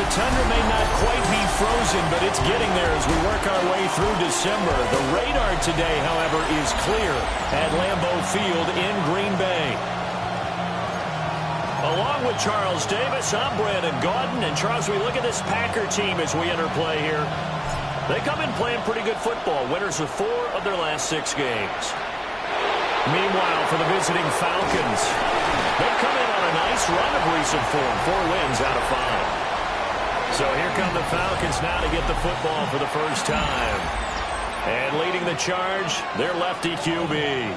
the tundra may not quite be frozen, but it's getting there as we work our way through December. The radar today, however, is clear at Lambeau Field in Green Bay. Along with Charles Davis, I'm Brandon Gaudin. And, Charles, we look at this Packer team as we enter play here. They come in playing pretty good football, winners of 4 of their last 6 games. Meanwhile, for the visiting Falcons, they've come in on a nice run of recent form, 4 wins out of 5. So here come the Falcons now to get the football for the first time. And leading the charge, their lefty QB.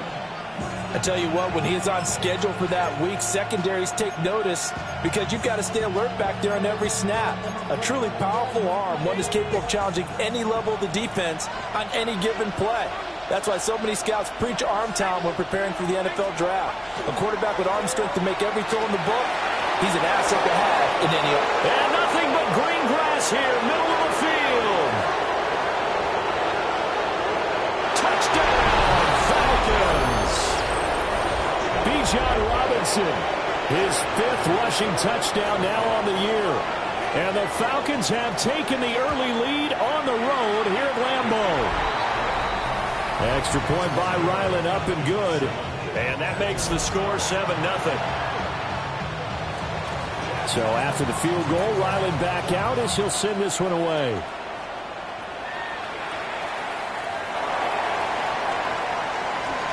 I tell you what, when he is on schedule for that week, secondaries take notice because you've got to stay alert back there on every snap. A truly powerful arm, one is capable of challenging any level of the defense on any given play. That's why so many scouts preach arm talent when preparing for the NFL draft. A quarterback with arm strength to make every throw in the book, he's an asset to have in any offense. And nothing but green grass here, middle of the field. Touchdown, Falcons. Bijan Robinson, his 5th rushing touchdown now on the year. And the Falcons have taken the early lead on the road here at Lambeau. Extra point by Ryland, up and good. And that makes the score 7-0. So after the field goal, Ryland back out as he'll send this one away.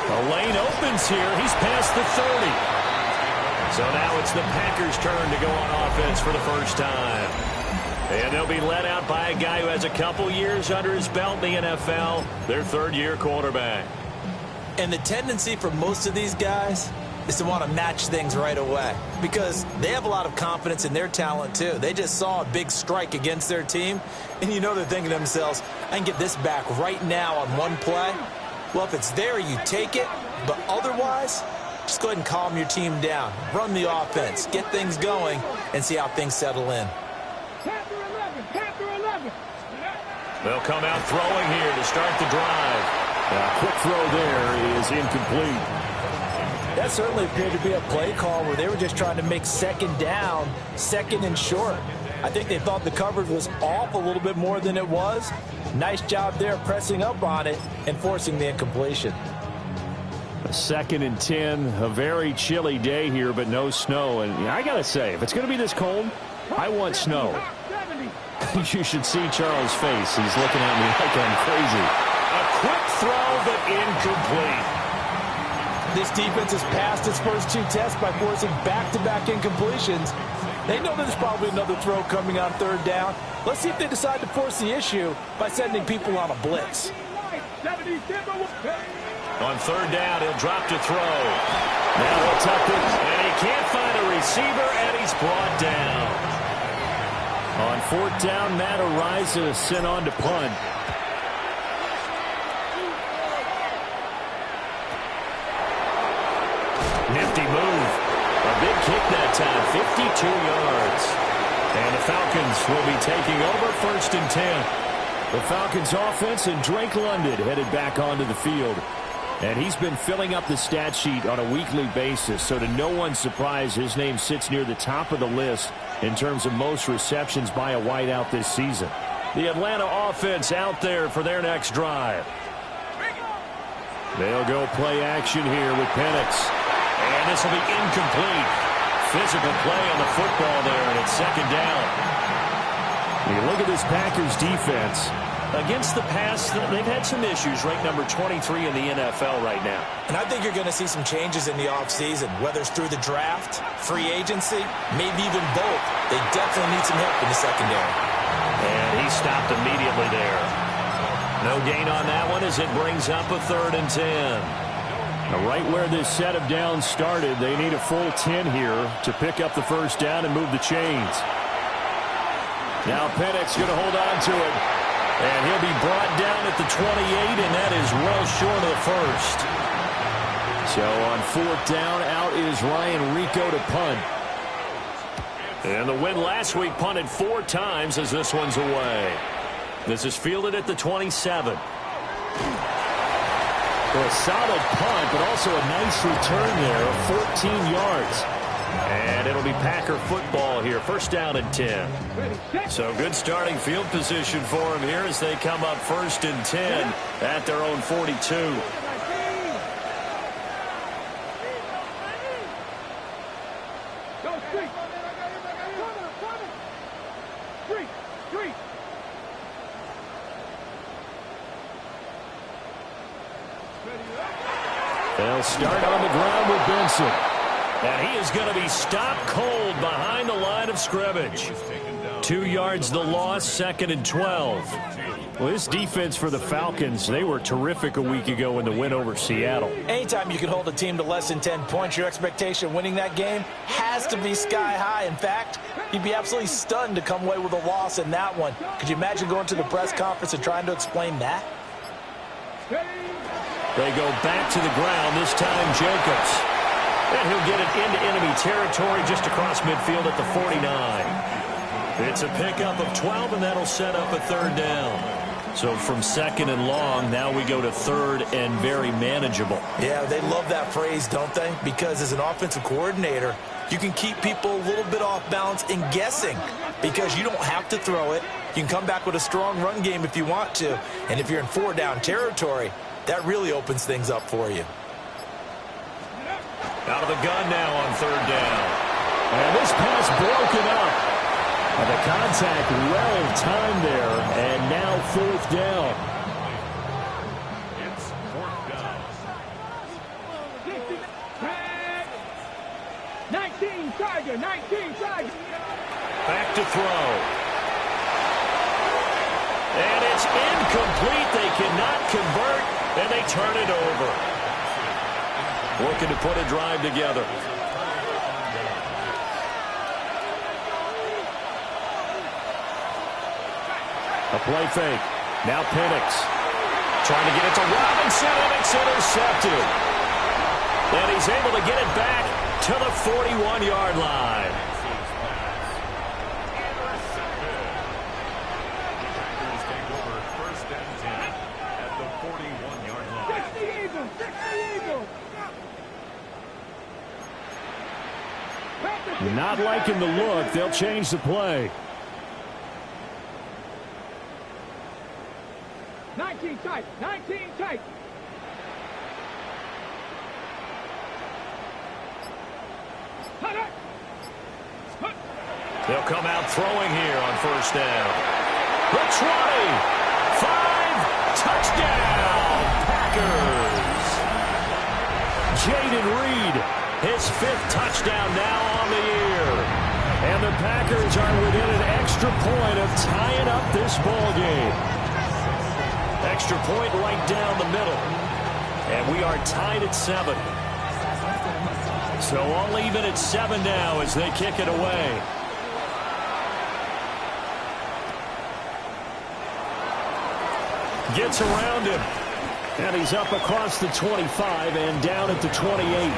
The lane opens here. He's past the 30. So now it's the Packers' turn to go on offense for the first time. And they'll be led out by a guy who has a couple years under his belt in the NFL, their 3rd-year quarterback. And the tendency for most of these guys is to want to match things right away because they have a lot of confidence in their talent, too. They just saw a big strike against their team, and you know they're thinking to themselves, I can get this back right now on one play. Well, if it's there, you take it, but otherwise, just go ahead and calm your team down. Run the offense, get things going, and see how things settle in. They'll come out throwing here to start the drive. A quick throw there is incomplete. That certainly appeared to be a play call where they were just trying to make 2nd down, 2nd and short. I think they thought the coverage was off a little bit more than it was. Nice job there pressing up on it and forcing the incompletion. A 2nd and 10, a very chilly day here, but no snow. And I got to say, if it's going to be this cold, I want snow. You should see Charles' face. He's looking at me like I'm crazy. A quick throw, but incomplete. This defense has passed its first 2 tests by forcing back-to-back incompletions. They know there's probably another throw coming on 3rd down. Let's see if they decide to force the issue by sending people on a blitz. On 3rd down, he'll drop to throw. Now he'll tuck it, and he can't find a receiver, and he's brought down. On 4th down, Matt Ariza sent on to punt. Nifty move. A big kick that time, 52 yards. And the Falcons will be taking over 1st and 10. The Falcons offense and Drake London headed back onto the field. And he's been filling up the stat sheet on a weekly basis, so to no one's surprise, his name sits near the top of the list in terms of most receptions by a wideout this season. The Atlanta offense out there for their next drive. They'll go play action here with Penix. And this will be incomplete. Physical play on the football there, and it's 2nd down. You look at this Packers defense. Against the pass, they've had some issues, ranked number 23 in the NFL right now. And I think you're going to see some changes in the offseason, whether it's through the draft, free agency, maybe even both. They definitely need some help in the secondary. And he stopped immediately there. No gain on that one as it brings up a 3rd and 10. Now, right where this set of downs started, they need a full 10 here to pick up the 1st down and move the chains. Now Penix going to hold on to it. And he'll be brought down at the 28, and that is well short of the 1st. So on 4th down, out is Ryan Rico to punt. And the win last week punted 4 times as this one's away. This is fielded at the 27. Well, a solid punt, but also a nice return there of 14 yards. And it'll be Packer football here. First down and 10. So good starting field position for them here as they come up first and 10 at their own 42. They'll start on the ground with Benson. And he is going to be stopped cold behind the line of scrimmage. 2 yards the loss, second and 12. Well, this defense for the Falcons, they were terrific a week ago in the win over Seattle. Anytime you can hold a team to less than 10 points, your expectation of winning that game has to be sky high. In fact, you'd be absolutely stunned to come away with a loss in that one. Could you imagine going to the press conference and trying to explain that? They go back to the ground, this time Jacobs. And he'll get it into enemy territory just across midfield at the 49. It's a pickup of 12, and that'll set up a third down. So from second and long, now we go to third and very manageable. Yeah, they love that phrase, don't they? Because as an offensive coordinator, you can keep people a little bit off balance and guessing because you don't have to throw it. You can come back with a strong run game if you want to. And if you're in four-down territory, that really opens things up for you. Out of the gun now on third down. And this pass broken up. And the contact well timed there, and now fourth down. It's fourth down. 19 Tiger, 19 Tiger. Back to throw. And it's incomplete. They cannot convert, and they turn it over. Looking to put a drive together. A play fake. Now Penix. Trying to get it to Robinson, and it's intercepted. And he's able to get it back to the 41-yard line. Packers take over first and 10 at the 41-yard line. Fix the Eagles! Fix the Eagles! Not liking the look. They'll change the play. 19 tight, 19 tight. They'll come out throwing here on first down. The 20, 5, touchdown, Packers. Jaden Reed, his 5th touchdown now on the year. And the Packers are within an extra point of tying up this ball game. Extra point right down the middle. And we are tied at 7. So all even at 7 now as they kick it away. Gets around him. And he's up across the 25 and down at the 28.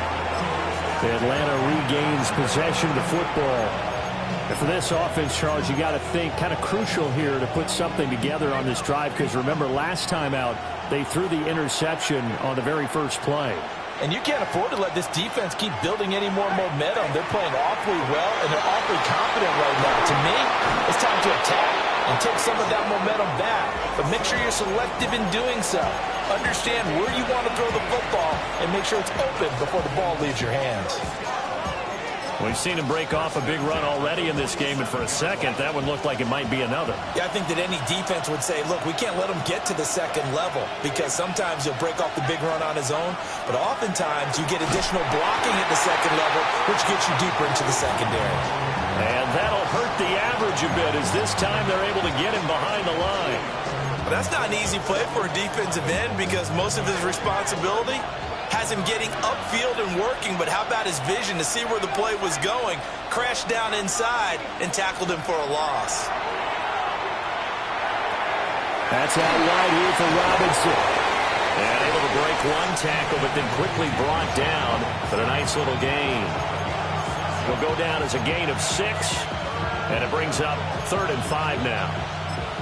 Atlanta regains possession of the football. And for this offense, Charles, you got to think kind of crucial here to put something together on this drive because remember last time out they threw the interception on the very first play. And you can't afford to let this defense keep building any more momentum. They're playing awfully well, and they're awfully confident right now. To me, it's time to attack and take some of that momentum back. But make sure you're selective in doing so. Understand where you want to throw the football and make sure it's open before the ball leaves your hands. We've seen him break off a big run already in this game, and for a second, that one looked like it might be another. Yeah, I think that any defense would say, look, we can't let him get to the second level because sometimes he'll break off the big run on his own, but oftentimes you get additional blocking at the second level, which gets you deeper into the secondary. And that'll hurt the average a bit as this time they're able to get him behind the line. Well, that's not an easy play for a defensive end because most of his responsibility has him getting upfield and working, but how about his vision to see where the play was going, crashed down inside, and tackled him for a loss. That's out wide here for Robinson. And able to break one tackle, but then quickly brought down, but a nice little gain. Will go down as a gain of 6, and it brings up 3rd and 5 now.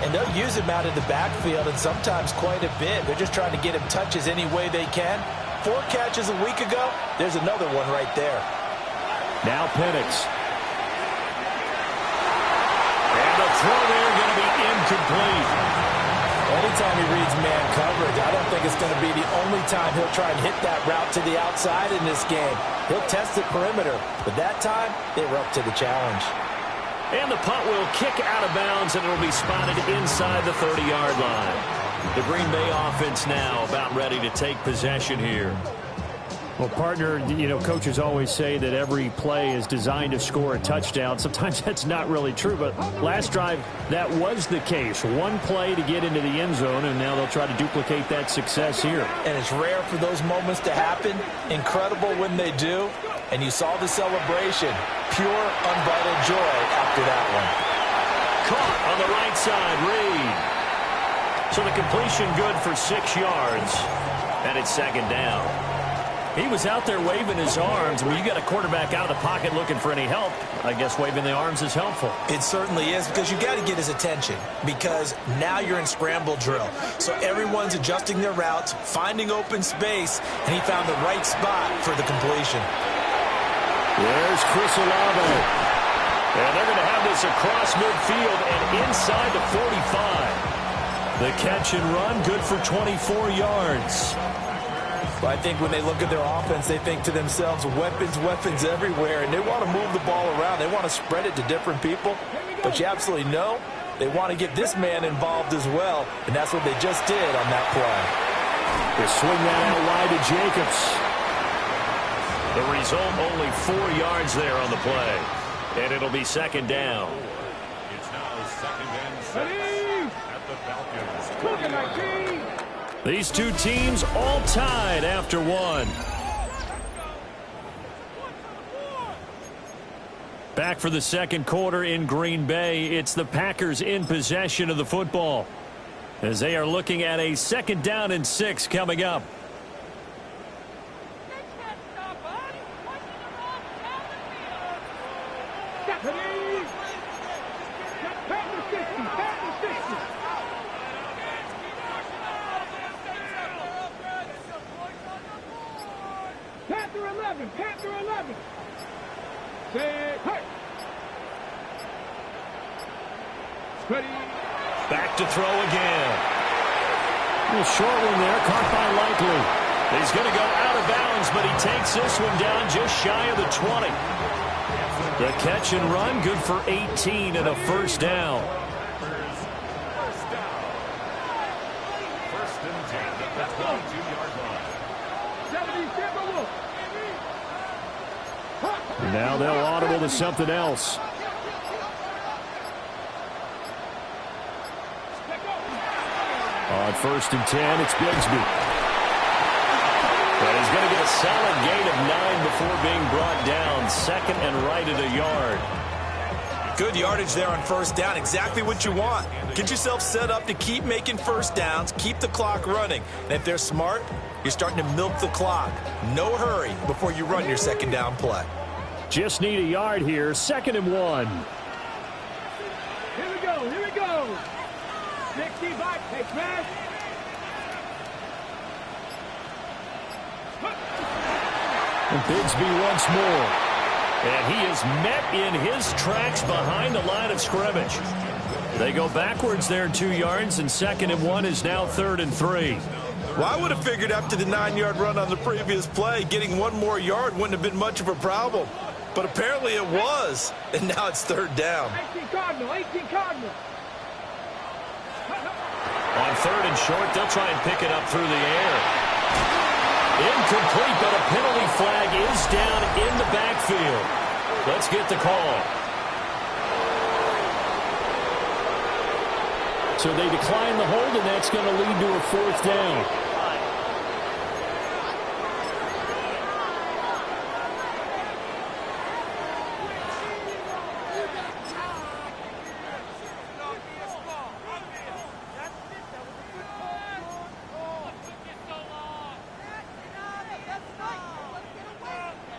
And they'll use him out in the backfield, and sometimes quite a bit. They're just trying to get him touches any way they can. 4 catches a week ago, there's another one right there. Now Penix. And the throw there going to be incomplete. Anytime he reads man coverage, I don't think it's going to be the only time he'll try and hit that route to the outside in this game. He'll test the perimeter, but that time they were up to the challenge. And the punt will kick out of bounds, and it will be spotted inside the 30-yard line. The Green Bay offense now about ready to take possession here. Well, partner, you know, coaches always say that every play is designed to score a touchdown. Sometimes that's not really true, but last drive, that was the case. One play to get into the end zone, and now they'll try to duplicate that success here. And it's rare for those moments to happen. Incredible when they do. And you saw the celebration. Pure, unbridled joy after that one. Caught on the right side, Reed. So the completion good for 6 yards, and it's second down. He was out there waving his arms. When you got a quarterback out of the pocket looking for any help, I guess waving the arms is helpful. It certainly is, because you got to get his attention, because now you're in scramble drill. So everyone's adjusting their routes, finding open space, and he found the right spot for the completion. There's Chris Olave. And they're going to have this across midfield and inside the 45. The catch and run, good for 24 yards. Well, I think when they look at their offense, they think to themselves, weapons, weapons everywhere, and they want to move the ball around. They want to spread it to different people. But you absolutely know they want to get this man involved as well, and that's what they just did on that play. They swing that out wide to Jacobs. The result, only 4 yards there on the play. And it'll be second down. It's now second and 6 at the Falcons. These two teams all tied after one. Back for the second quarter in Green Bay. It's the Packers in possession of the football, as they are looking at a second down and 6 coming up. Panther 11. Say, hey. Ready. Back to throw again. A little short one there, caught by Likely. He's going to go out of bounds, but he takes this one down just shy of the 20. The catch and run, good for 18 and a first down. First and 10 at the 22-yard line. Now they'll audible to something else. On first and 10, it's Bigsby. But he's going to get a solid gain of 9 before being brought down. Second and right at a yard. Good yardage there on first down. Exactly what you want. Get yourself set up to keep making first downs, keep the clock running. And if they're smart, you're starting to milk the clock. No hurry before you run your second down play. Just need a yard here. Second and 1. Here we go. Here we go. 60 back. Hey, smash. And Bigsby once more. And he is met in his tracks behind the line of scrimmage. They go backwards there 2 yards, and second and 1 is now third and 3. Well, I would have figured after the 9-yard run on the previous play, getting 1 more yard wouldn't have been much of a problem. But apparently it was, and now it's third down. 18 Cardinal, 18 Cardinal. On third and short, they'll try and pick it up through the air. Incomplete, but a penalty flag is down in the backfield. Let's get the call. So they decline the hold, and that's going to lead to a fourth down.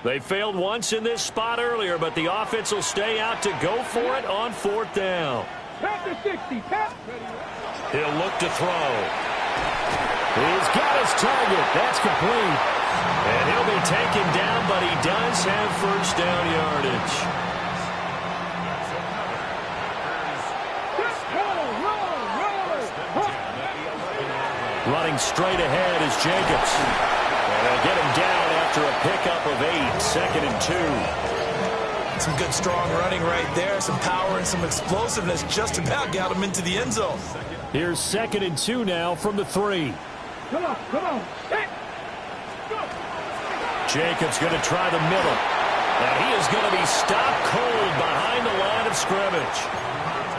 They failed once in this spot earlier, but the offense will stay out to go for it on fourth down. Panther 60. He'll look to throw. He's got his target. That's complete. And he'll be taken down, but he does have first down yardage. Running straight ahead is Jacobs. And they'll get him down after a pickup of 8, 2nd and 2. Some good, strong running right there. Some power and some explosiveness just about got him into the end zone. Here's 2nd and 2 now from the 3. Come on, come on. Hey. Jacobs going to try the middle. And he is going to be stopped cold behind the line of scrimmage.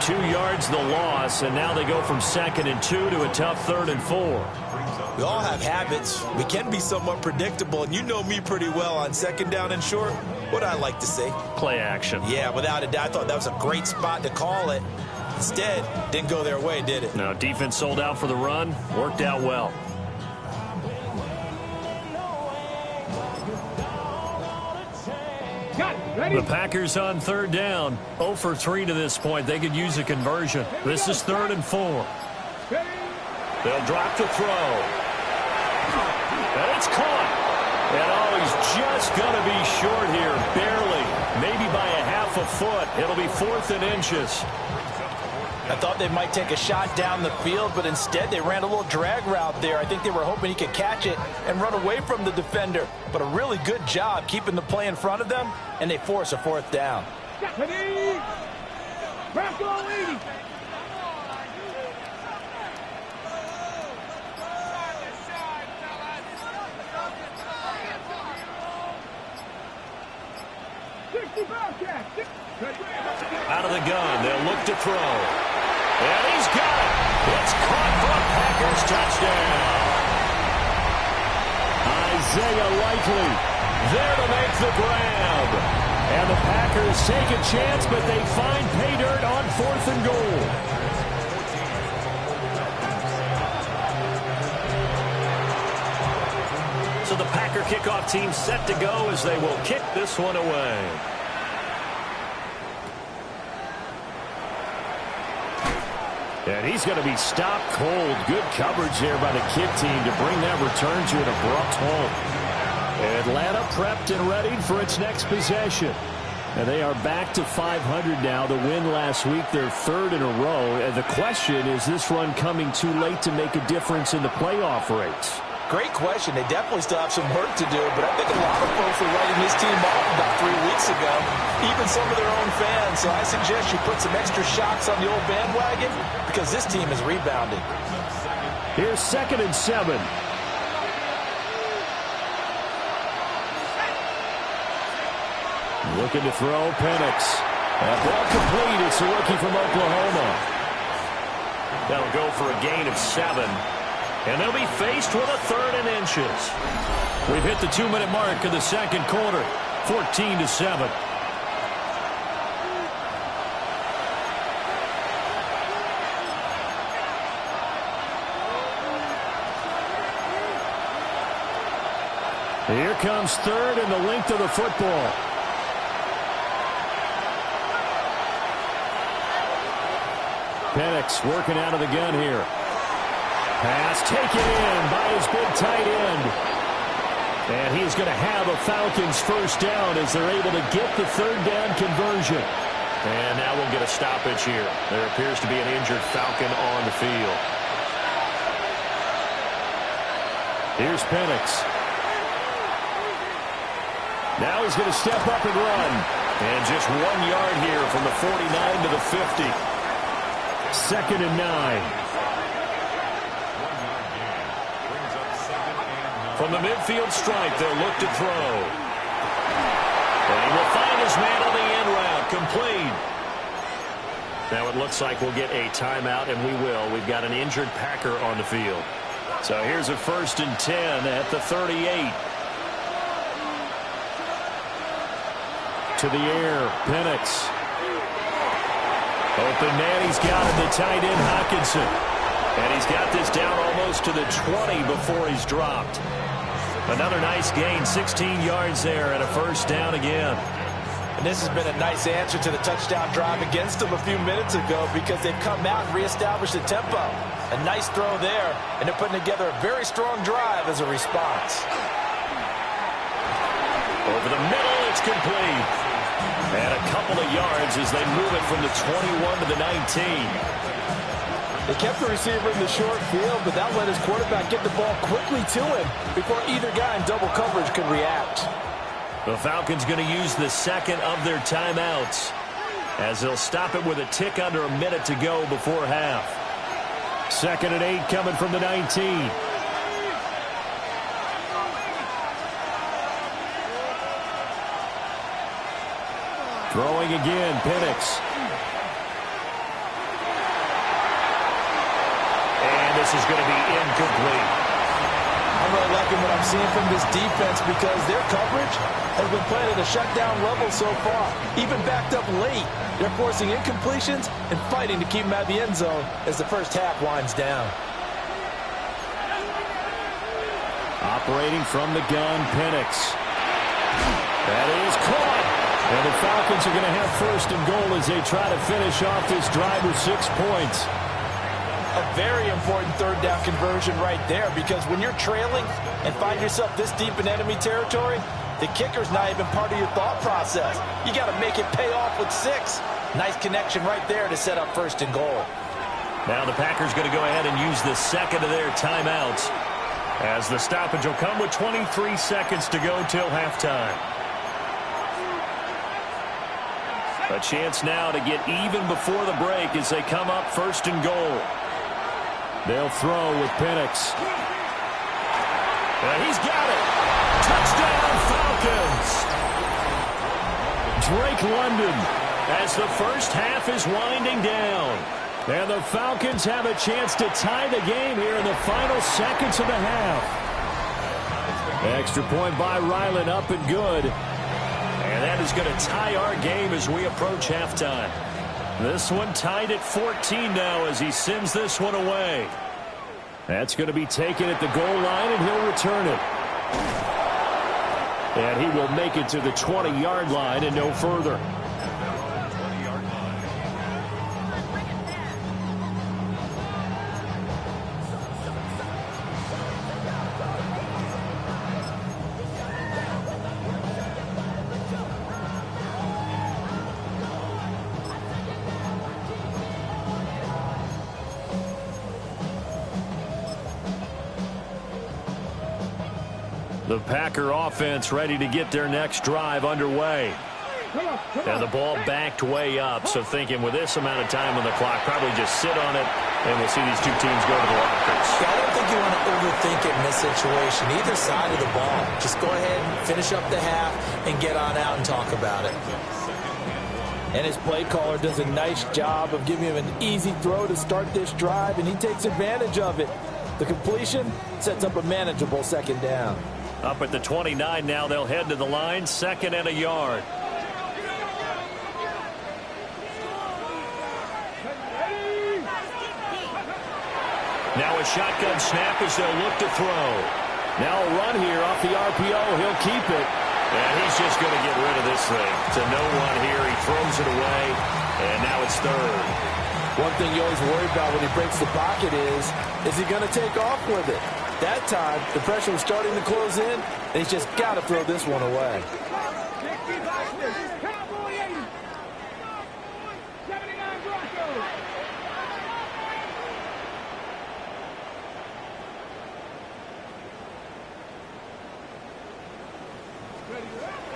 2 yards the loss, and now they go from 2nd and 2 to a tough 3rd and 4. We all have habits. We can be somewhat predictable, and you know me pretty well on 2nd down and short. What I like to see. Play action. Yeah, without a doubt. I thought that was a great spot to call it. Instead, didn't go their way, did it? No, defense sold out for the run. Worked out well. The Packers on 3rd down. 0 for 3 to this point. They could use a conversion. This is 3rd and 4. They'll drop the throw. And it's caught. And oh, he's just going to be short here. Barely. Maybe by a half a foot. It'll be 4th and inches. I thought they might take a shot down the field, but instead they ran a little drag route there. I think they were hoping he could catch it and run away from the defender. But a really good job keeping the play in front of them, and they force a 4th down. Out of the gun, they'll look to throw. And he's got it. It's caught for a Packers touchdown. Isaiah Likely there to make the grab. And the Packers take a chance, but they find pay dirt on 4th and goal. So the Packer kickoff team set to go as they will kick this one away. And he's going to be stopped cold. Good coverage there by the kick team to bring that return to an abrupt halt. Atlanta prepped and ready for its next possession. And they are back to 500 now. The win last week, their 3rd in a row. And the question, is this run coming too late to make a difference in the playoff race? Great question. They definitely still have some work to do, but I think a lot of folks were writing this team off about 3 weeks ago, even some of their own fans. So I suggest you put some extra shots on the old bandwagon because this team is rebounding. Here's 2nd and 7. Looking to throw, Penix. That ball complete. It's a rookie from Oklahoma. That'll go for a gain of 7. And they'll be faced with a 3rd and inches. We've hit the 2-minute mark of the 2nd quarter. 14-7. Here comes 3rd and the length of the football. Penix working out of the gun here. Pass taken in by his big tight end. And he's going to have a Falcons first down as they're able to get the 3rd down conversion. And now we'll get a stoppage here. There appears to be an injured Falcon on the field. Here's Penix. Now he's going to step up and run. And just 1 yard here from the 49 to the 50. 2nd and 9. From the midfield stripe, they'll look to throw. And he will find his man on the end route, complete. Now it looks like we'll get a timeout, and we will. We've got an injured Packer on the field. So here's a 1st and 10 at the 38. To the air, Penix. Open man, he's got it, the tight end, Hockenson. And he's got this down almost to the 20 before he's dropped. Another nice gain, 16 yards there, and a first down again. And this has been a nice answer to the touchdown drive against them a few minutes ago because they've come out and reestablished the tempo. A nice nice throw there, and they're putting together a very strong drive as a response. Over the middle, it's complete. And a couple of yards as they move it from the 21 to the 19. They kept the receiver in the short field, but that let his quarterback get the ball quickly to him before either guy in double coverage could react. The Falcons going to use the second of their timeouts as they'll stop it with a tick under a minute to go before half. 2nd and 8 coming from the 19. Throwing again, Penix. And this is going to be incomplete. I'm really liking what I'm seeing from this defense because their coverage has been playing at a shutdown level so far. Even backed up late, they're forcing incompletions and fighting to keep them out of the end zone as the first half winds down. Operating from the gun, Penix. That is caught. And the Falcons are going to have 1st and goal as they try to finish off this drive with 6 points. A very important 3rd down conversion right there because when you're trailing and find yourself this deep in enemy territory, the kicker's not even part of your thought process. You got to make it pay off with 6. Nice connection right there to set up 1st and goal. Now the Packers going to go ahead and use the second of their timeouts as the stoppage will come with 23 seconds to go till halftime. A chance now to get even before the break as they come up 1st and goal. They'll throw with Penix. And he's got it. Touchdown, Falcons. Drake London as the first half is winding down. And the Falcons have a chance to tie the game here in the final seconds of the half. Extra point by Ryland, up and good. And that is going to tie our game as we approach halftime. This one tied at 14 now as he sends this one away. That's going to be taken at the goal line, and he'll return it. And he will make it to the 20-yard line and no further. The Packer offense ready to get their next drive underway. And the ball backed way up, so thinking with this amount of time on the clock, probably just sit on it, and we'll see these two teams go to the lockers. Yeah, I don't think you want to overthink it in this situation, either side of the ball. Just go ahead and finish up the half and get on out and talk about it. And his play caller does a nice job of giving him an easy throw to start this drive, and he takes advantage of it. The completion sets up a manageable 2nd down. Up at the 29 now, they'll head to the line, 2nd and a yard. Now a shotgun snap as they'll look to throw. Now a run here off the RPO. He'll keep it. And he's just going to get rid of this thing to no one here. He throws it away, and now it's 3rd. One thing you always worry about when he breaks the pocket is he going to take off with it? That time, the pressure was starting to close in, and he's just got to throw this one away.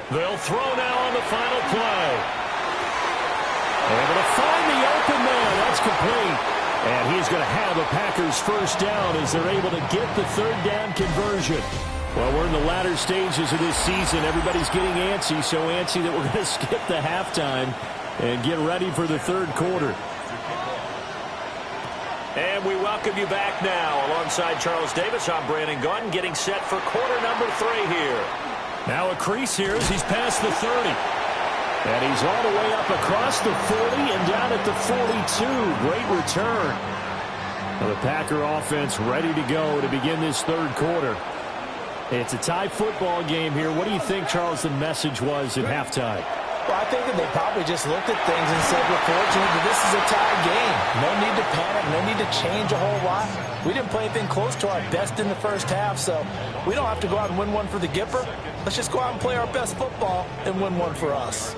They'll throw now on the final play. Able to find the open man. That's complete. And he's going to have a Packers 1st down as they're able to get the 3rd down conversion. Well, we're in the latter stages of this season. Everybody's getting antsy, so antsy that we're going to skip the halftime and get ready for the 3rd quarter. And we welcome you back now. Alongside Charles Davis, I'm Brandon Gunn, getting set for quarter number 3 here. Now a crease here as he's past the 30. And he's all the way up across the 40 and down at the 42. Great return. The Packer offense ready to go to begin this 3rd quarter. It's a tie football game here. What do you think, Charles, the message was at halftime? Well, I think that they probably just looked at things and said, we're fortunate that this is a tie game. No need to panic, no need to change a whole lot. We didn't play anything close to our best in the first half, so we don't have to go out and win one for the Gipper. Let's just go out and play our best football and win one for us.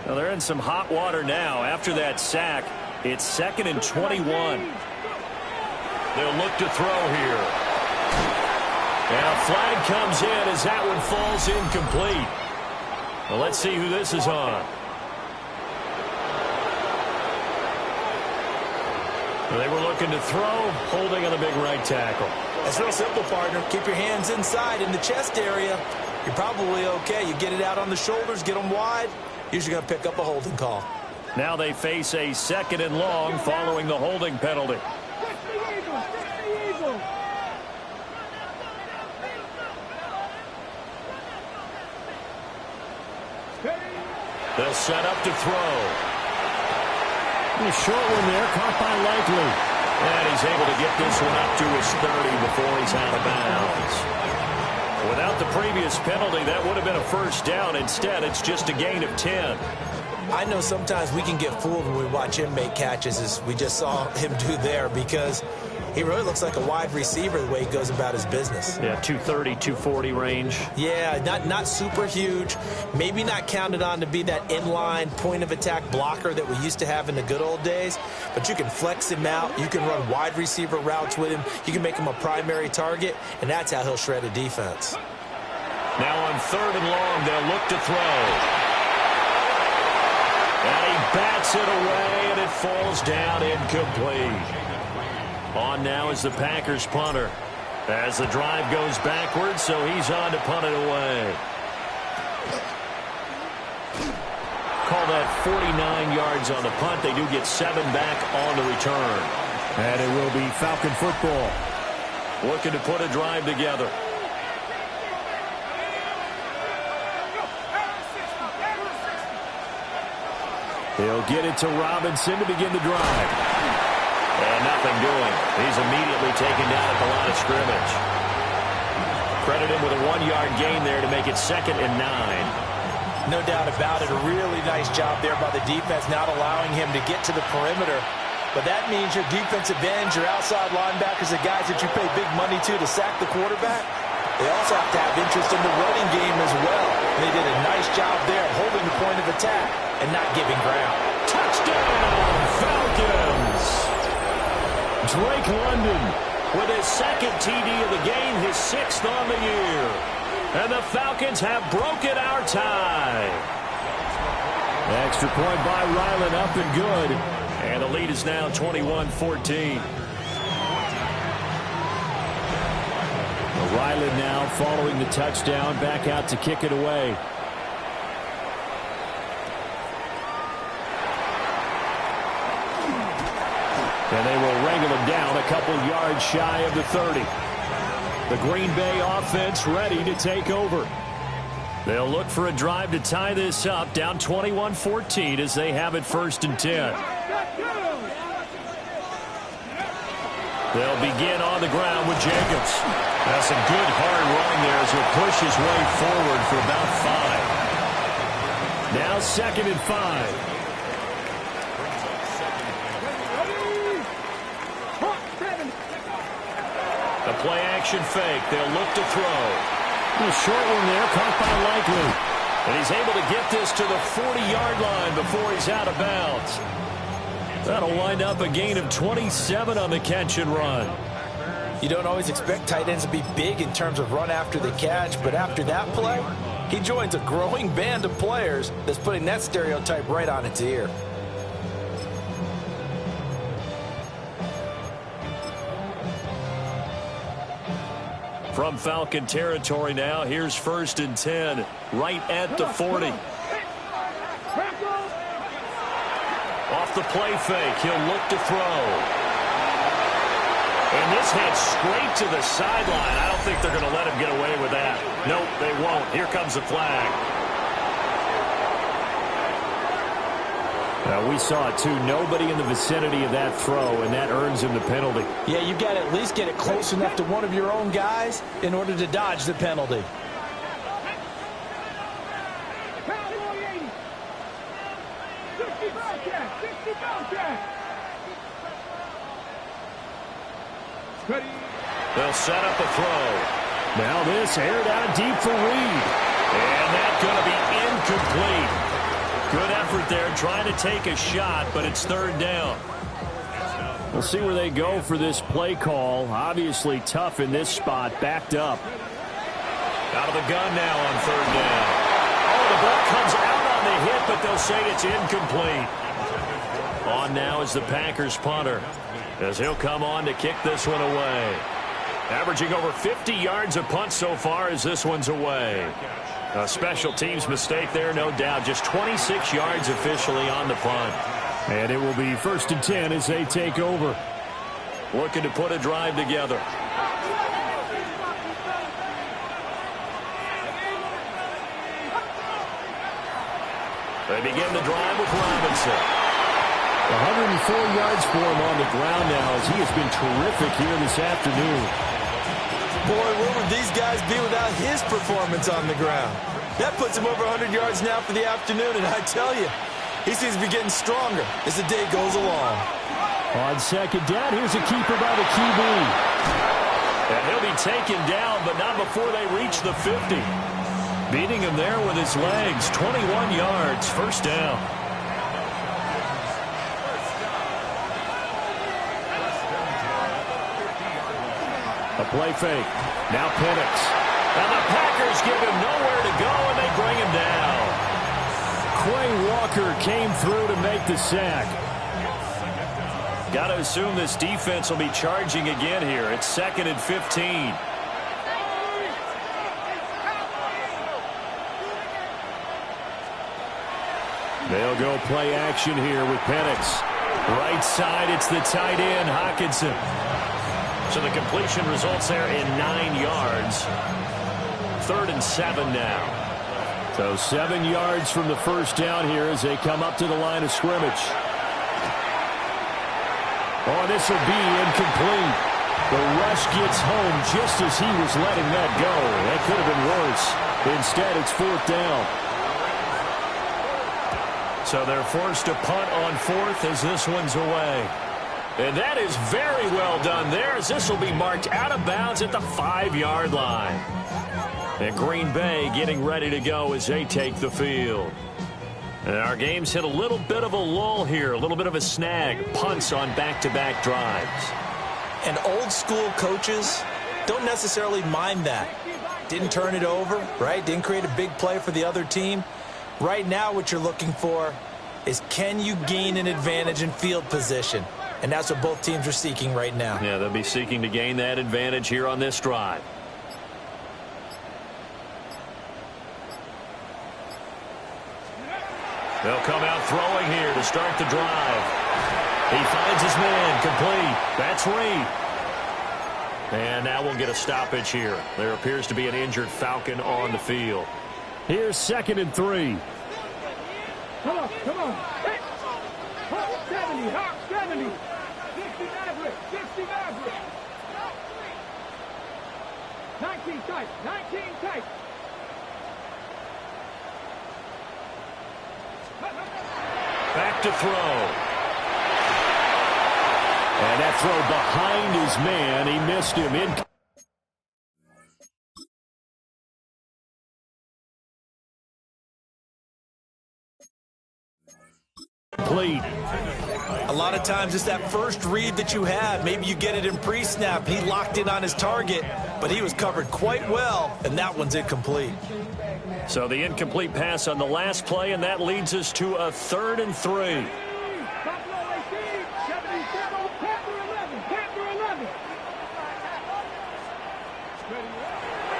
Well, they're in some hot water now. After that sack, it's 2nd and 21. They'll look to throw here. And a flag comes in as that one falls incomplete. Well, let's see who this is on. They were looking to throw, holding on the big right tackle. That's real simple, partner. Keep your hands inside in the chest area. You're probably okay. You get it out on the shoulders, get them wide. Usually going to pick up a holding call. Now they face a 2nd and long following the holding penalty. They'll set up to throw. A short one there, caught by Likely. And he's able to get this one up to his 30 before he's out of bounds. Without the previous penalty, that would have been a first down. Instead, it's just a gain of 10. I know sometimes we can get fooled when we watch him make catches, as we just saw him do there, because he really looks like a wide receiver the way he goes about his business. Yeah, 230, 240 range. Yeah, not super huge. Maybe not counted on to be that inline point-of-attack blocker that we used to have in the good old days. But you can flex him out. You can run wide receiver routes with him. You can make him a primary target, and that's how he'll shred a defense. Now on 3rd and long, they'll look to throw. And he bats it away, and it falls down incomplete. On now is the Packers punter as the drive goes backwards, so he's on to punt it away. Call that 49 yards on the punt. They do get 7 back on the return. And it will be Falcon football. Looking to put a drive together. He'll get it to Robinson to begin the drive. And nothing doing. He's immediately taken down at the line of scrimmage. Credit him with a 1-yard gain there to make it 2nd and 9. No doubt about it. A really nice job there by the defense, not allowing him to get to the perimeter. But that means your defensive ends, your outside linebackers, the guys that you pay big money to sack the quarterback, they also have to have interest in the running game as well. And they did a nice job there holding the point of attack and not giving ground. Touchdown, Falcons! Drake London with his 2nd TD of the game, his 6th on the year. And the Falcons have broken our tie. Extra point by Ryland, up and good. And the lead is now 21-14. Ryland now following the touchdown, back out to kick it away. And they will wrangle him down a couple yards shy of the 30. The Green Bay offense ready to take over. They'll look for a drive to tie this up, down 21-14 as they have it 1st and 10. They'll begin on the ground with Jacobs. That's a good hard run there as he'll push his way forward for about 5. Now 2nd and 5. A play action fake. They'll look to throw. A short one there, caught by Likely. And he's able to get this to the 40-yard line before he's out of bounds. That'll wind up a gain of 27 on the catch and run. You don't always expect tight ends to be big in terms of run after the catch, but after that play, he joins a growing band of players that's putting that stereotype right on its ear. From Falcon territory now, here's 1st and 10, right at the 40. Off the play fake, he'll look to throw. And this heads straight to the sideline. I don't think they're going to let him get away with that. Nope, they won't. Here comes the flag. We saw it, too. Nobody in the vicinity of that throw, and that earns him the penalty. Yeah, you've got to at least get it close enough to one of your own guys in order to dodge the penalty. 80. 60 Bobcat. 60 Bobcat. Ready. They'll set up a throw. Now this aired out deep for Reed. And that's going to be incomplete. Good effort there trying to take a shot, but it's third down. We'll see where they go for this play call. Obviously tough in this spot, backed up. Out of the gun now on third down. Oh, the ball comes out on the hit, but they'll say it's incomplete. On now is the Packers punter, as he'll come on to kick this one away. Averaging over 50 yards a punt so far as this one's away. A special teams mistake there, no doubt. Just 26 yards officially on the punt. And it will be 1st and 10 as they take over. Looking to put a drive together. They begin the drive with Robinson. 104 yards for him on the ground now as he has been terrific here this afternoon. Boy, where would these guys be without his performance on the ground? That puts him over 100 yards now for the afternoon, and I tell you, he seems to be getting stronger as the day goes along. On second down, here's a keeper by the QB. And he'll be taken down, but not before they reach the 50. Beating him there with his legs, 21 yards, first down. A play fake. Now Penix. And the Packers give him nowhere to go, and they bring him down. Quay Walker came through to make the sack. Got to assume this defense will be charging again here. It's 2nd and 15. They'll go play action here with Penix. Right side, it's the tight end, Hockenson. So the completion results there in 9 yards. 3rd and 7 now. So 7 yards from the first down here as they come up to the line of scrimmage. Oh, this will be incomplete. The rush gets home just as he was letting that go. That could have been worse. Instead, it's 4th down. So they're forced to punt on 4th as this one's away. And that is very well done there as this will be marked out of bounds at the 5-yard line. And Green Bay getting ready to go as they take the field. And our game's hit a little bit of a lull here, a little bit of a snag. Punts on back-to-back drives. And old school coaches don't necessarily mind that. Didn't turn it over, right? Didn't create a big play for the other team. Right now what you're looking for is can you gain an advantage in field position? And that's what both teams are seeking right now. Yeah, they'll be seeking to gain that advantage here on this drive. They'll come out throwing here to start the drive. He finds his man, complete. That's Reed. And now we'll get a stoppage here. There appears to be an injured Falcon on the field. Here's 2nd and 3. Come on, come on. Hey. Hawk 70, Hawk 70. 60 Maverick, 60 Maverick. 19 tight, 19 tight. Back to throw. And that throw behind his man. He missed him. Incomplete. A lot of times it's that first read that you have. Maybe you get it in pre-snap. He locked in on his target, but he was covered quite well, and that one's incomplete. So the incomplete pass on the last play, and that leads us to a 3rd and 3.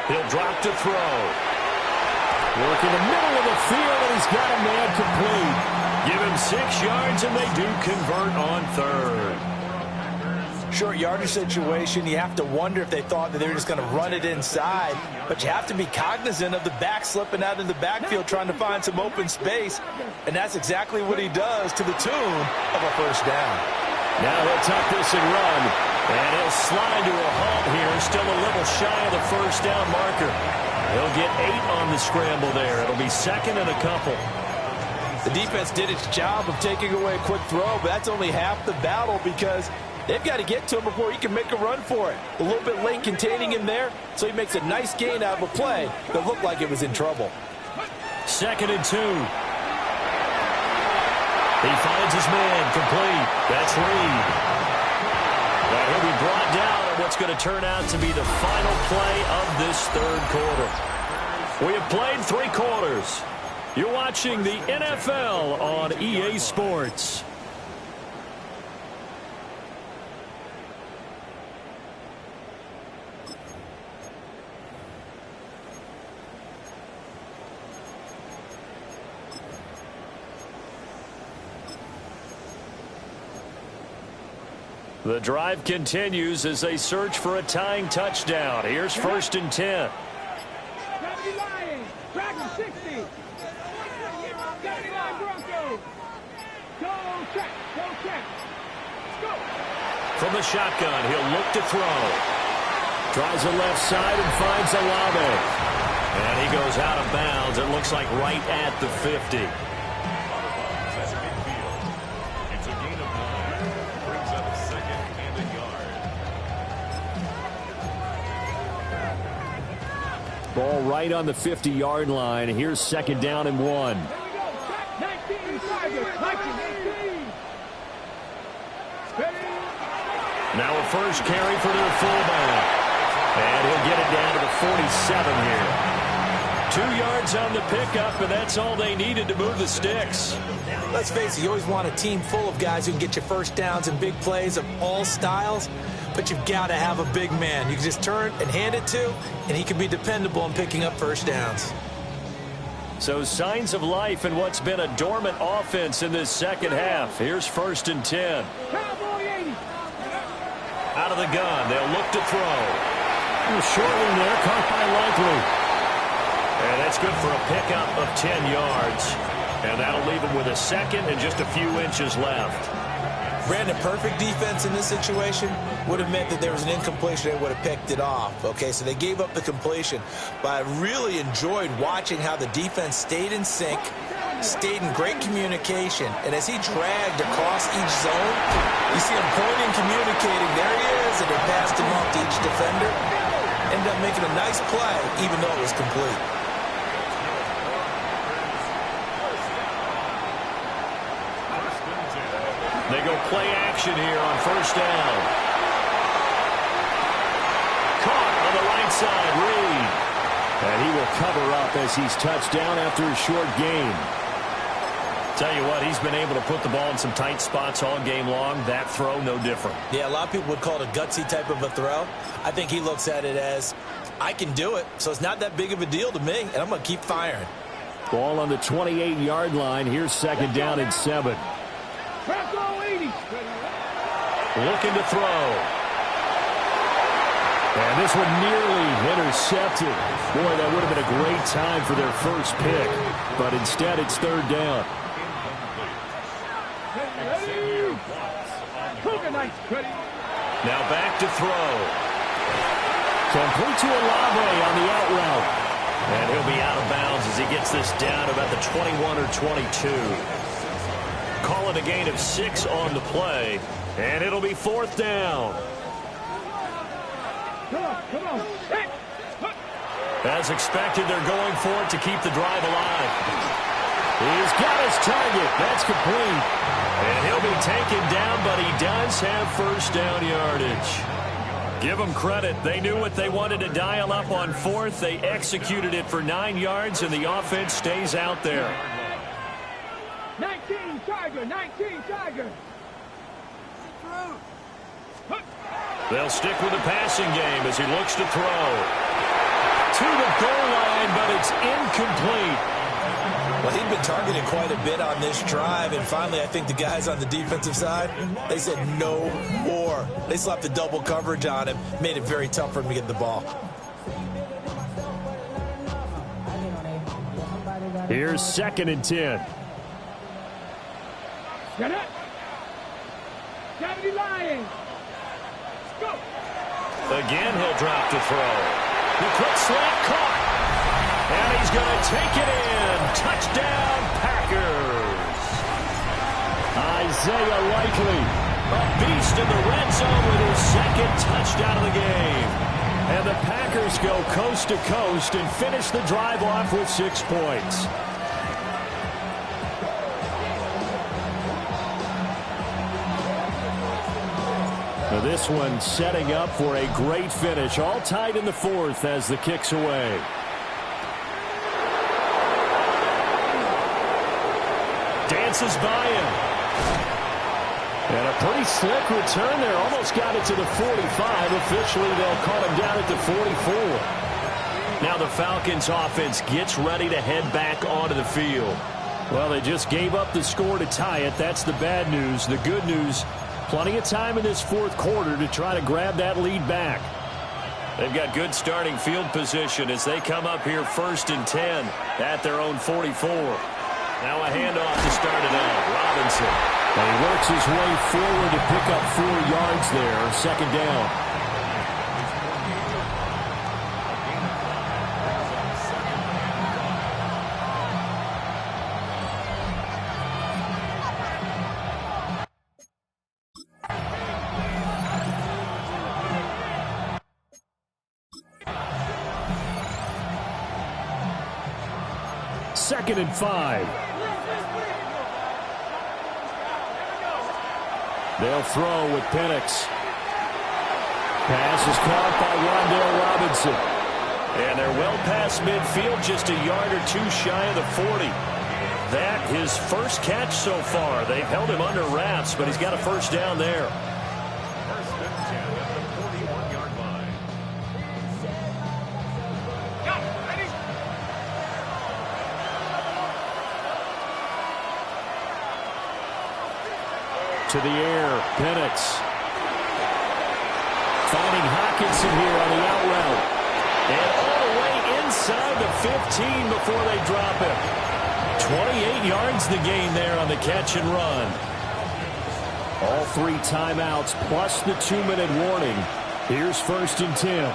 He'll drop to throw. Work in the middle of the field, and he's got a man complete. Give him 6 yards, and they do convert on 3rd. Short yardage situation, you have to wonder if they thought that they were just going to run it inside. But you have to be cognizant of the back slipping out in the backfield trying to find some open space. And that's exactly what he does to the tune of a first down. Now he'll tuck this and run. And he'll slide to a halt here. Still a little shy of the first down marker. He'll get 8 on the scramble there. It'll be 2nd and a couple. The defense did its job of taking away a quick throw, but that's only half the battle because they've got to get to him before he can make a run for it. A little bit late containing him there, so he makes a nice gain out of a play that looked like it was in trouble. 2nd and 2. He finds his man complete. That's Reed. And he'll be brought down on what's going to turn out to be the final play of this 3rd quarter. We have played 3 quarters. You're watching the NFL on EA Sports. The drive continues as they search for a tying touchdown. Here's 1st and 10. From the shotgun, he'll look to throw. Tries the left side and finds Olave. And he goes out of bounds. It looks like right at the 50. It's a gain of 9. Brings up 2nd and a yard. Ball right on the 50-yard line. Here's 2nd down and 1. Now a first carry for their fullback. And he'll get it down to the 47 here. 2 yards on the pickup, and that's all they needed to move the sticks. Let's face it, you always want a team full of guys who can get you first downs and big plays of all styles, but you've got to have a big man you can just turn and hand it to, and he can be dependable in picking up first downs. So signs of life in what's been a dormant offense in this 2nd half. Here's 1st and 10. Out of the gun, they'll look to throw. Short one there, caught by Likely. And that's good for a pickup of 10 yards. And that'll leave him with a 2nd and just a few inches left. Brandon, perfect defense in this situation would have meant that there was an incompletion. They would have picked it off. Okay, so they gave up the completion. But I really enjoyed watching how the defense stayed in sync, stayed in great communication. And as he dragged across each zone, you see him pointing, communicating. There he is, and they passed him off to each defender. Ended up making a nice play, even though it was complete. They go play action here on 1st down. Caught on the right side, Reed. And he will cover up as he's touched down after a short gain. Tell you what, he's been able to put the ball in some tight spots all game long. That throw, no different. Yeah, a lot of people would call it a gutsy type of a throw. I think he looks at it as, I can do it, so it's not that big of a deal to me, and I'm going to keep firing. Ball on the 28-yard line. Here's 2nd down and 7. Looking to throw. And this one nearly intercepted. Boy, that would have been a great time for their first pick. But instead, it's 3rd down. Now back to throw. Complete to Olave on the out route. And he'll be out of bounds as he gets this down to about the 21 or 22. Call it a gain of 6 on the play. And it'll be 4th down. Come on. As expected, they're going for it to keep the drive alive. He's got his target. That's complete. And he'll be taken down, but he does have first down yardage. Give them credit. They knew what they wanted to dial up on 4th. They executed it for 9 yards, and the offense stays out there. 19 Tiger. They'll stick with the passing game as he looks to throw. To the goal line, but it's incomplete. Well, he'd been targeted quite a bit on this drive, and finally I think the guys on the defensive side, they said no more. They slapped the double coverage on him, made it very tough for him to get the ball. Here's 2nd and 10. Get it. 70 Lions. Go. Again, he'll drop to throw. The quick slant caught. And he's going to take it in. Touchdown, Packers. Isaiah Likely, a beast in the red zone with his second touchdown of the game. And the Packers go coast to coast and finish the drive off with 6 points. Now this one setting up for a great finish. All tied in the fourth as the kick's away. Dances by him. And a pretty slick return there. Almost got it to the 45. Officially, they'll call him down at the 44. Now the Falcons offense gets ready to head back onto the field. Well, they just gave up the score to tie it. That's the bad news. The good news, plenty of time in this fourth quarter to try to grab that lead back. They've got good starting field position as they come up here 1st and 10 at their own 44. Now a handoff to start it out. Robinson. And he works his way forward to pick up 4 yards there. Second down. Second and 5. They'll throw with Penix. Pass is caught by Rondale Robinson. And they're well past midfield, just a yard or 2 shy of the 40. That his first catch so far. They've held him under wraps, but he's got a first down there. First and 10 at the 41-yard line. To the air, Penix. Finding Hockenson here on the out route. And all the way inside the 15 before they drop him. 28 yards the gain there on the catch and run. All 3 timeouts plus the 2-minute warning. Here's 1st and 10.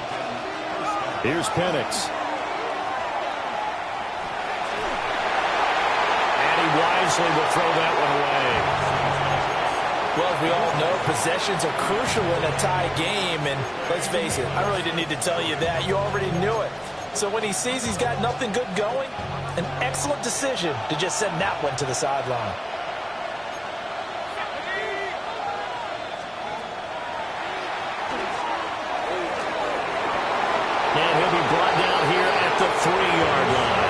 Here's Penix. And he wisely will throw that one away. Well, as we all know, possessions are crucial in a tie game, and let's face it, I really didn't need to tell you that. You already knew it. So when he sees he's got nothing good going, an excellent decision to just send that one to the sideline. And he'll be brought down here at the 3-yard line.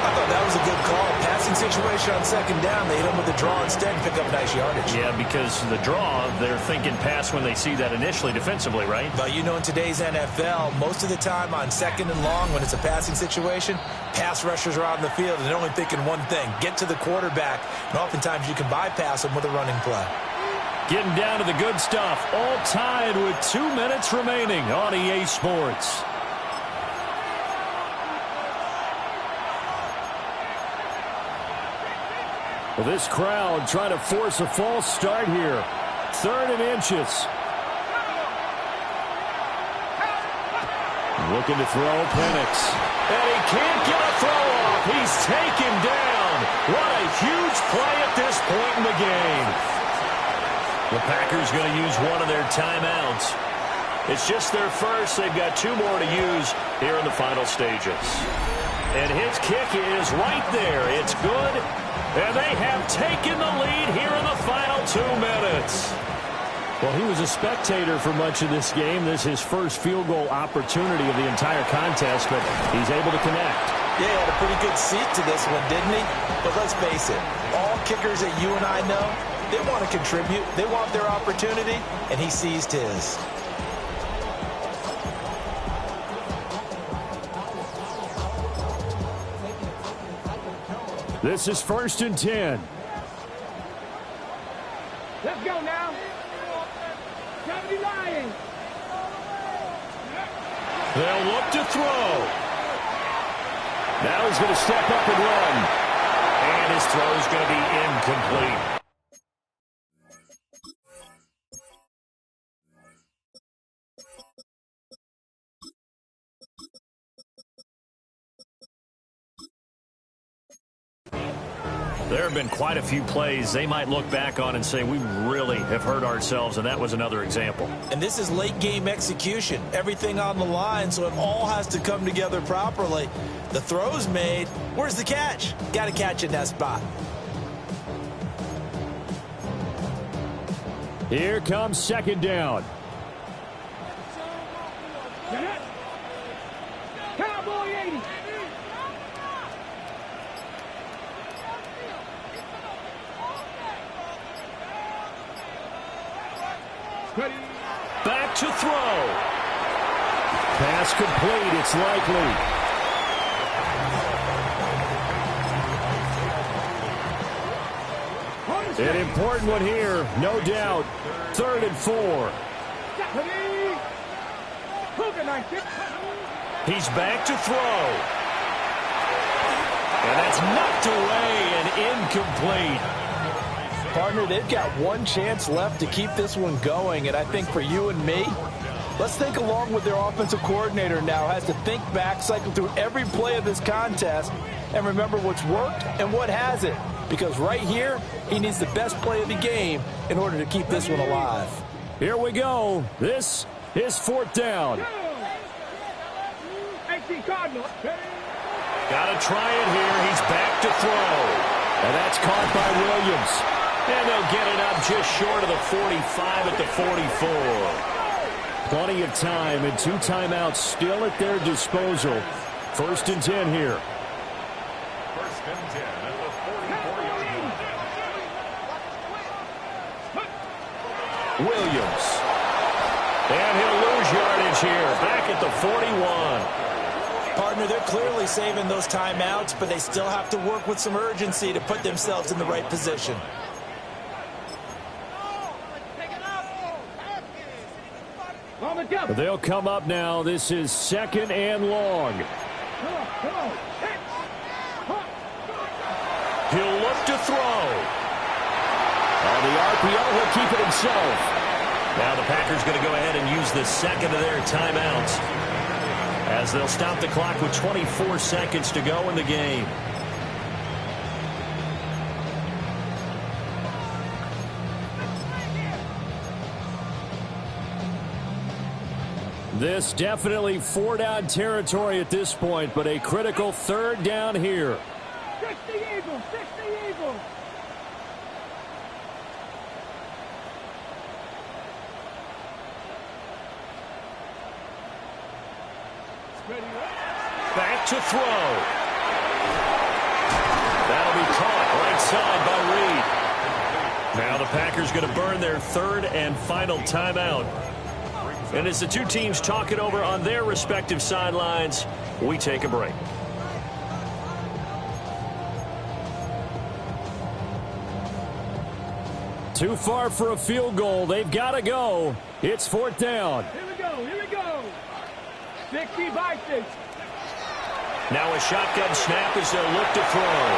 I thought that was a good call. Passing situation on second down. They hit him with the draw instead and pick up nice yardage. Yeah, because the draw, they're thinking pass when they see that initially defensively, right? But you know, in today's NFL, most of the time on second and long, when it's a passing situation, pass rushers are out in the field, and they're only thinking one thing, get to the quarterback. And oftentimes you can bypass them with a running play. Getting down to the good stuff. All tied with 2 minutes remaining on EA Sports. Well, this crowd trying to force a false start here. 3rd and inches. Looking to throw, Penix. And he can't get a throw off. He's taken down. What a huge play at this point in the game. The Packers going to use one of their timeouts. It's just their first. They've got 2 more to use here in the final stages. And his kick is right there. It's good. And they have taken the lead here in the final 2 minutes. Well, he was a spectator for much of this game. This is his first field goal opportunity of the entire contest, but he's able to connect. Yeah, he had a pretty good seat to this one, didn't he? But let's face it, all kickers that you and I know, they want to contribute. They want their opportunity, and he seized his. This is 1st and 10. Let's go now. 70 Lions. They'll look to throw. Now he's going to step up and run. And his throw is going to be incomplete. There have been quite a few plays they might look back on and say, we really have hurt ourselves, and that was another example. And this is late game execution. Everything on the line, so it all has to come together properly. The throw's made. Where's the catch? Got to catch in that spot. Here comes second down. Cowboy 80. Back to throw. Pass complete. It's likely. An important one here, no doubt. 3rd and 4. He's back to throw. And that's knocked away and incomplete. Partner, they've got one chance left to keep this one going, and I think for you and me, let's think along with their offensive coordinator now. Has to think back, cycle through every play of this contest, and remember what's worked and what hasn't. Because right here, he needs the best play of the game in order to keep this one alive. Here we go. This is 4th down. Got to try it here. He's back to throw. And that's caught by Williams. And they'll get it up just short of the 45 at the 44. Plenty of time and 2 timeouts still at their disposal. 1st and 10 here. 1st and 10 at the 44-yard line. Williams. And he'll lose yardage here. Back at the 41. Partner, they're clearly saving those timeouts, but they still have to work with some urgency to put themselves in the right position. They'll come up now. This is 2nd and long. He'll look to throw. On the RPO, he'll keep it himself. Now the Packers going to go ahead and use the second of their timeouts, as they'll stop the clock with 24 seconds to go in the game. This definitely 4-down territory at this point, but a critical 3rd down here. 60 Eagles, 60 Eagles. Back to throw. That'll be caught right side by Reed. Now the Packers going to burn their 3rd and final timeout. And as the two teams talk it over on their respective sidelines, we take a break. Too far for a field goal. They've got to go. It's 4th down. Here we go, here we go. 60 by 6. Now a shotgun snap as they'll look to throw.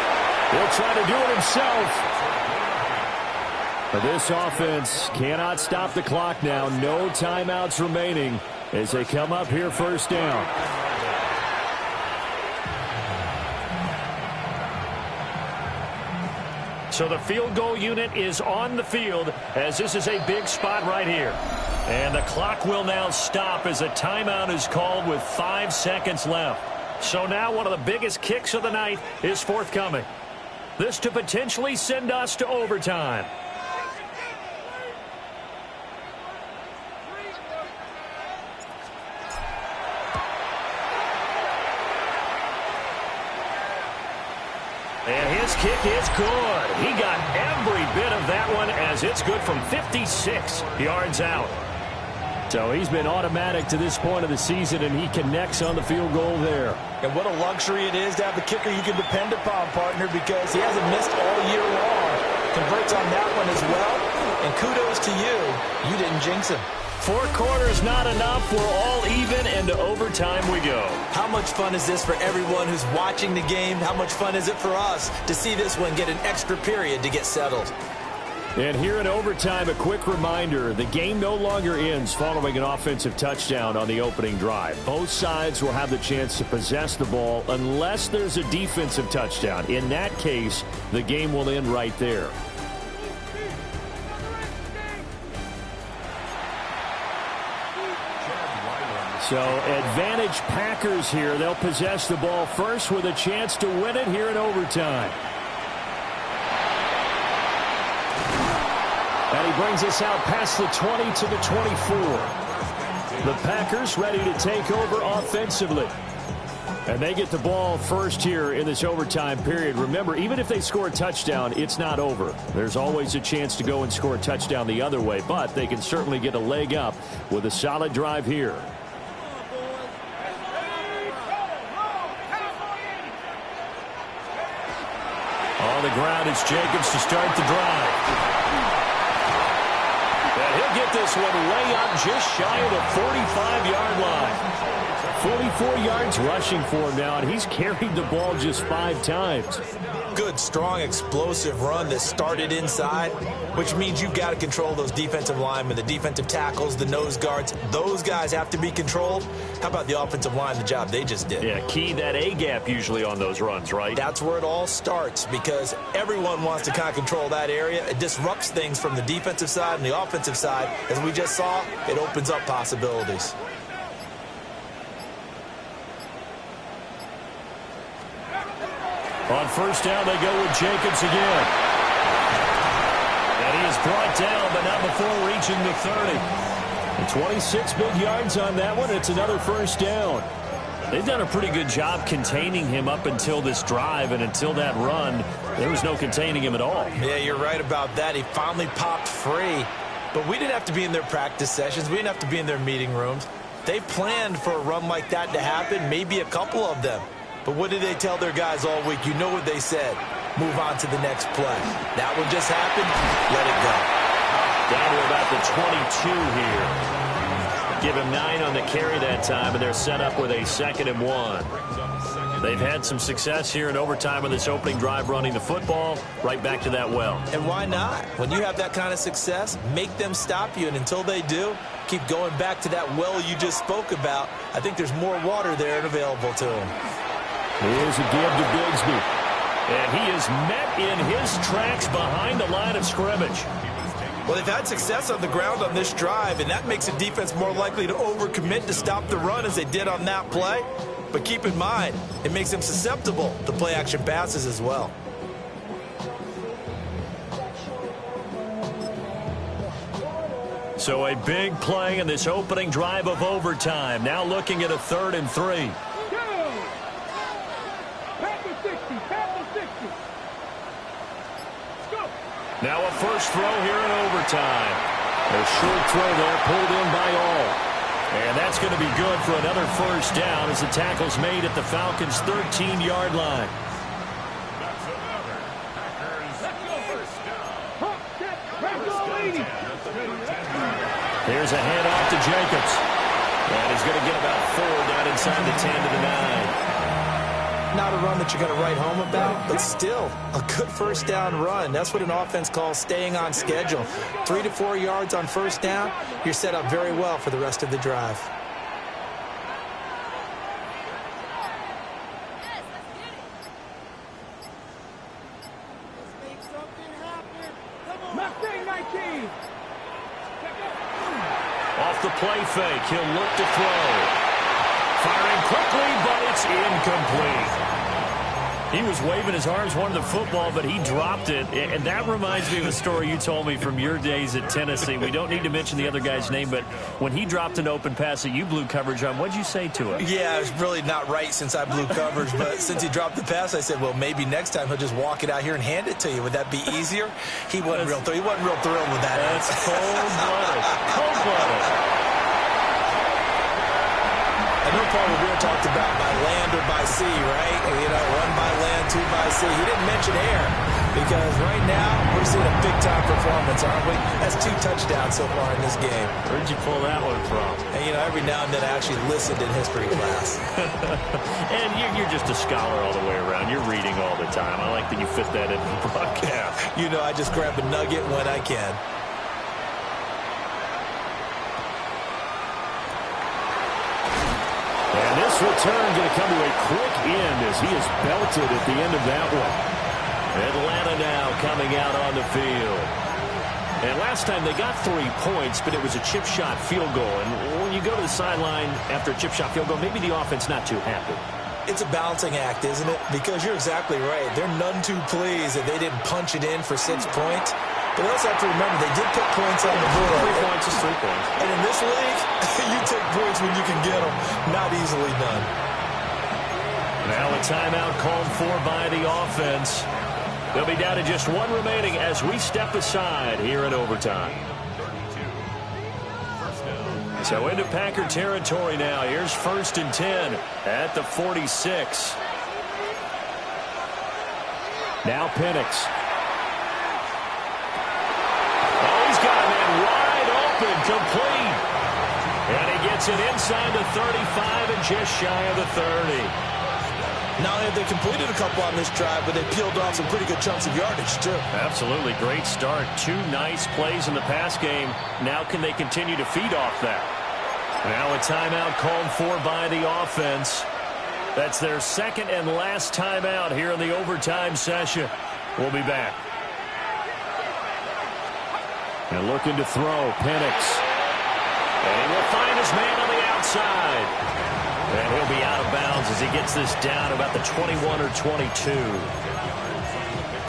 He'll try to do it himself. But this offense cannot stop the clock now. No timeouts remaining as they come up here 1st down. So the field goal unit is on the field, as this is a big spot right here. And the clock will now stop as a timeout is called with 5 seconds left. So now one of the biggest kicks of the night is forthcoming. This to potentially send us to overtime. And his kick is good. He got every bit of that one, as it's good from 56 yards out. So he's been automatic to this point of the season, and he connects on the field goal there. And what a luxury it is to have a kicker you can depend upon, partner, because he hasn't missed all year long. Converts on that one as well. And kudos to you. You didn't jinx him. 4 quarters not enough. We're all even, and to overtime we go. How much fun is this for everyone who's watching the game? How much fun is it for us to see this one get an extra period to get settled? And here in overtime, a quick reminder, the game no longer ends following an offensive touchdown on the opening drive. Both sides will have the chance to possess the ball unless there's a defensive touchdown. In that case, the game will end right there. So advantage Packers here. They'll possess the ball first with a chance to win it here in overtime. And he brings us out past the 20 to the 24. The Packers ready to take over offensively. And they get the ball first here in this overtime period. Remember, even if they score a touchdown, it's not over. There's always a chance to go and score a touchdown the other way, but they can certainly get a leg up with a solid drive here. On the ground, it's Jacobs to start the drive. And he'll get this one way up just shy of the 45-yard line. 44 yards rushing for him now, and he's carried the ball just 5 times. Good, strong, explosive run that started inside, which means you've got to control those defensive linemen, the defensive tackles, the nose guards. Those guys have to be controlled. How about the offensive line, the job they just did? Yeah, key that A-gap usually on those runs, right? That's where it all starts because everyone wants to kind of control that area. It disrupts things from the defensive side and the offensive side. As we just saw, it opens up possibilities. On first down, they go with Jacobs again. And he is brought down, but not before reaching the 30. And 26 big yards on that one. It's another first down. They've done a pretty good job containing him up until this drive, and until that run, there was no containing him at all. Yeah, you're right about that. He finally popped free. But we didn't have to be in their practice sessions. We didn't have to be in their meeting rooms. They planned for a run like that to happen, maybe a couple of them. But what did they tell their guys all week? You know what they said. Move on to the next play. That one just happened. Let it go. Down to about the 22 here. Give him 9 on the carry that time, and they're set up with a 2nd and 1. They've had some success here in overtime with this opening drive running the football. Right back to that well. And why not? When you have that kind of success, make them stop you. And until they do, keep going back to that well you just spoke about. I think there's more water there and available to them. Here's a give to Bigsby. And he is met in his tracks behind the line of scrimmage. Well, they've had success on the ground on this drive, and that makes a defense more likely to overcommit to stop the run as they did on that play. But keep in mind, it makes them susceptible to play-action passes as well. So a big play in this opening drive of overtime. Now looking at a 3rd and 3. Now a first throw here in overtime. A short throw there pulled in by all. And that's going to be good for another first down as the tackle's made at the Falcons' 13-yard line. Here's a handoff to Jacobs. And he's going to get about 4 down inside the 10 to the 9. Not a run that you're going to write home about, but still a good first down run. That's what an offense calls staying on schedule. 3 to 4 yards on first down, you're set up very well for the rest of the drive. Off the play fake, he'll look to throw. Firing quickly, but it's incomplete. He was waving his arms, wanted the football, but he dropped it. And that reminds me of a story you told me from your days at Tennessee. We don't need to mention the other guy's name, but when he dropped an open pass that you blew coverage on, what'd you say to him? Yeah, it was really not right since I blew coverage, but since he dropped the pass, I said, well, maybe next time he'll just walk it out here and hand it to you. Would that be easier? He wasn't real thrilled with that. That's cold-blooded. Cold-blooded. I know Paul Revere talked about by land or by sea, right? You know, 1 by land, 2 by sea. He didn't mention air Because right now, we're seeing a big-time performance, aren't we? That's 2 touchdowns so far in this game. Where'd you pull that one from? And, you know, every now and then I actually listened in history class. And you're just a scholar all the way around. You're reading all the time. I like that you fit that in the broadcast. You know, I just grab a nugget when I can. And this return going to come to a quick end as he is belted at the end of that one. Atlanta now coming out on the field. And last time they got 3 points, but it was a chip shot field goal. And when you go to the sideline after a chip shot field goal, maybe the offense not too happy. It's a balancing act, isn't it? Because you're exactly right. They're none too pleased that they didn't punch it in for 6 points. But they also have to remember they did put points on the board. 3 points is 3 points. And in this league, you take points when you can get them. Not easily done. Now a timeout called for by the offense. They'll be down to just 1 remaining as we step aside here in overtime. So into Packer territory now. Here's 1st and 10 at the 46. Now Penix. Oh, he's got a man wide open, complete. And he gets it inside the 35 and just shy of the 30. Not only have they completed a couple on this drive, but they peeled off some pretty good chunks of yardage, too. Absolutely. Great start. 2 nice plays in the pass game. Now can they continue to feed off that? Now a timeout called for by the offense. That's their 2nd and last timeout here in the overtime session. We'll be back. And looking to throw, Penix. And he will find his man on the outside. And he'll be out of bounds as he gets this down about the 21 or 22.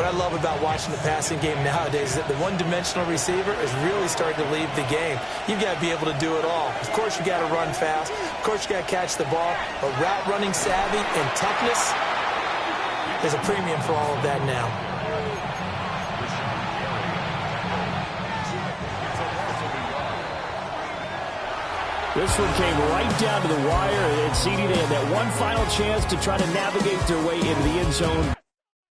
What I love about watching the passing game nowadays is that the one-dimensional receiver is really starting to leave the game. You've got to be able to do it all. Of course, you got to run fast. Of course, you got to catch the ball. But route running savvy and toughness, there's a premium for all of that now. This one came right down to the wire, and CD, they had that one final chance to try to navigate their way into the end zone.